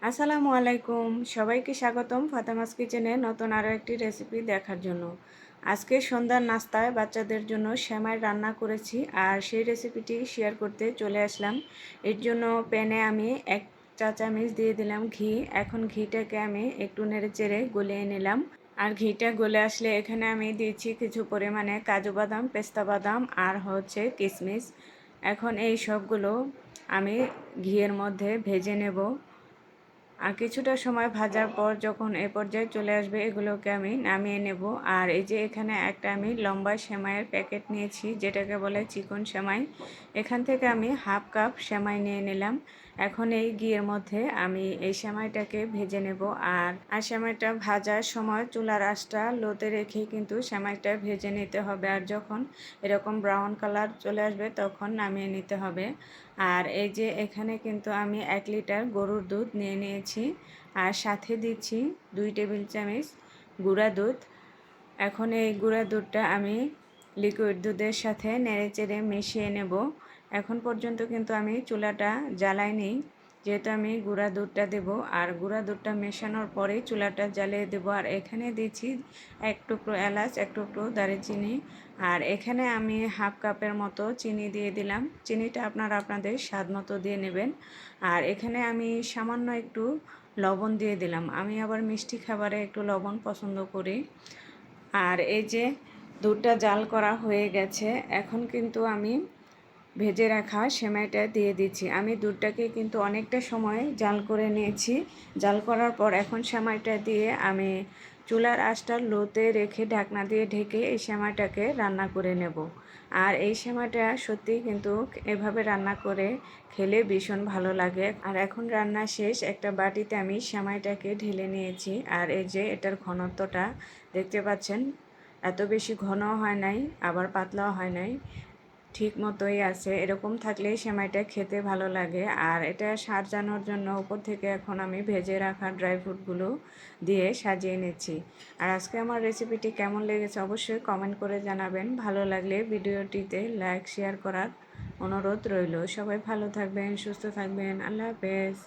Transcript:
আসসালামু আলাইকুম, সবাইকে স্বাগতম ফাতেমাস কিচেনে নতুন আরও একটি রেসিপি দেখার জন্য। আজকে সন্ধ্যার নাস্তায় বাচ্চাদের জন্য সেমাই রান্না করেছি, আর সেই রেসিপিটি শেয়ার করতে চলে আসলাম। এর জন্য প্যানে আমি 1 চা চামচ দিয়ে দিলাম ঘি। এখন ঘিটাকে আমি একটু নেড়েচেড়ে গলিয়ে নিলাম। আর ঘিটা গলে আসলে এখানে আমি দিয়েছি কিছু পরিমাণে কাজু বাদাম, পেস্তা বাদাম আর হচ্ছে কিশমিশ। এখন এই সবগুলো আমি ঘিয়ের মধ্যে ভেজে নেব। আর কিছুটা সময় ভাজার পর যখন এ পর্যায়ে চলে আসবে, এগুলোকে আমি নামিয়ে নেব। আর এই যে এখানে একটা আমি লম্বা সেমাইয়ের প্যাকেট নিয়েছি, যেটাকে বলে চিকন সেমাই। এখান থেকে আমি হাফ কাপ সেমাই নিয়ে নিলাম। এখন এই ঘিয়ের মধ্যে আমি এই সেমাইটাকে ভেজে নেব। আর সেমাইটা ভাজার সময় চুলার আঁচটা লোতে রেখে কিন্তু সেমাইটা ভেজে নিতে হবে। আর যখন এরকম ব্রাউন কালার চলে আসবে তখন নামিয়ে নিতে হবে। আর এই যে এখানে কিন্তু আমি 1 লিটার গরুর দুধ নিয়ে নিয়েছি, আর সাথে দিচ্ছি 2 টেবিল চামচ গুঁড়া দুধ। এখন এই গুঁড়া দুধটা আমি লিকুইড দুধের সাথে নেড়েচেড়ে মিশিয়ে নেব। এখন পর্যন্ত কিন্তু আমি চুলাটা জ্বালাইনি, যেহেতু আমি গুঁড়া দুধটা দেব। আর গুঁড়া দুধটা মেশানোর পরেই চুলাটা জ্বালিয়ে দেব। আর এখানে দিচ্ছি 1 টুকরো এলাচ, 1 টুকরো দারুচিনি। আর এখানে আমি হাফ কাপের মতো চিনি দিয়ে দিলাম। চিনিটা আপনারা আপনাদের স্বাদ মতো দিয়ে নেবেন। আর এখানে আমি সামান্য একটু লবণ দিয়ে দিলাম। আমি আবার মিষ্টি খাবারে একটু লবণ পছন্দ করি। আর এই যে দুধটা জাল করা হয়ে গেছে, এখন কিন্তু আমি ভেজে রাখা সেমাইটা দিয়ে দিচ্ছি। আমি দুধটাকে কিন্তু অনেকটা সময় জাল করে নিয়েছি। জাল করার পর এখন সেমাইটা দিয়ে আমি চুলার আঁচটা লোতে রেখে ঢাকনা দিয়ে ঢেকে এই সেমাইটাকে রান্না করে নেব। আর এই সেমাইটা সত্যিই কিন্তু এভাবে রান্না করে খেলে ভীষণ ভালো লাগে। আর এখন রান্না শেষ, একটা বাটিতে আমি সেমাইটাকে ঢেলে নিয়েছি। আর এই যে এটার ঘনত্বটা দেখতে পাচ্ছেন, এত বেশি ঘনও হয় নাই, আবার পাতলাও হয় নাই, ঠিক মতোই আছে। এরকম থাকলেই সেমাইটা খেতে ভালো লাগে। আর এটা সাজানোর জন্য উপর থেকে এখন আমি ভেজে রাখা ড্রাই ফ্রুটগুলো দিয়ে সাজিয়ে নিচ্ছি। আর আজকে আমার রেসিপিটি কেমন লেগেছে অবশ্যই কমেন্ট করে জানাবেন। ভালো লাগলে ভিডিওটিতে লাইক শেয়ার করার অনুরোধ রইল। সবাই ভালো থাকবেন, সুস্থ থাকবেন। আল্লাহ হাফেজ।